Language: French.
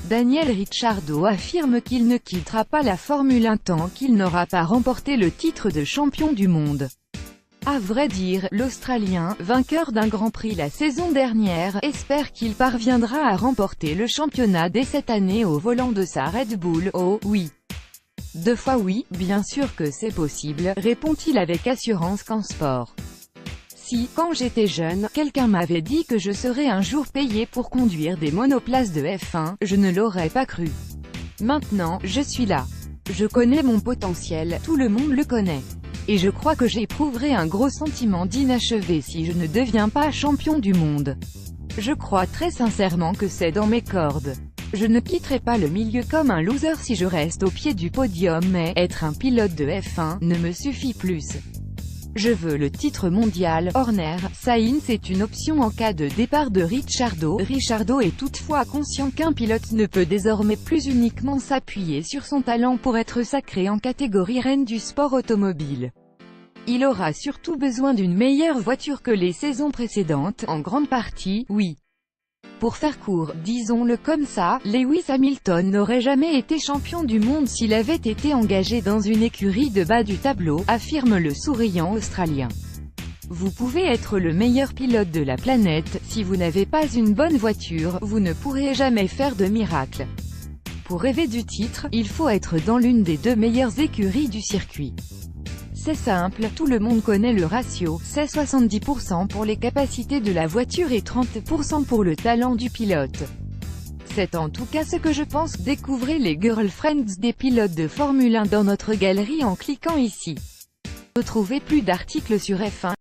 Daniel Ricciardo affirme qu'il ne quittera pas la Formule 1 tant qu'il n'aura pas remporté le titre de champion du monde. À vrai dire, l'Australien, vainqueur d'un Grand Prix la saison dernière, espère qu'il parviendra à remporter le championnat dès cette année au volant de sa Red Bull. Oh, oui. 2 fois oui, bien sûr que c'est possible, répond-il avec assurance qu'en sport. Si, quand j'étais jeune, quelqu'un m'avait dit que je serais un jour payé pour conduire des monoplaces de F1, je ne l'aurais pas cru. Maintenant, je suis là. Je connais mon potentiel, tout le monde le connaît. Et je crois que j'éprouverai un gros sentiment d'inachevé si je ne deviens pas champion du monde. Je crois très sincèrement que c'est dans mes cordes. Je ne quitterai pas le milieu comme un loser si je reste au pied du podium, mais être un pilote de F1 ne me suffit plus. Je veux le titre mondial. Horner, Sainz est une option en cas de départ de Ricciardo. Ricciardo est toutefois conscient qu'un pilote ne peut désormais plus uniquement s'appuyer sur son talent pour être sacré en catégorie reine du sport automobile. Il aura surtout besoin d'une meilleure voiture que les saisons précédentes, en grande partie, oui. Pour faire court, disons-le comme ça, Lewis Hamilton n'aurait jamais été champion du monde s'il avait été engagé dans une écurie de bas du tableau, affirme le souriant Australien. Vous pouvez être le meilleur pilote de la planète, si vous n'avez pas une bonne voiture, vous ne pourrez jamais faire de miracle. Pour rêver du titre, il faut être dans l'une des 2 meilleures écuries du circuit. C'est simple, tout le monde connaît le ratio, c'est 70% pour les capacités de la voiture et 30% pour le talent du pilote. C'est en tout cas ce que je pense. Découvrez les girlfriends des pilotes de Formule 1 dans notre galerie en cliquant ici. Retrouvez plus d'articles sur F1.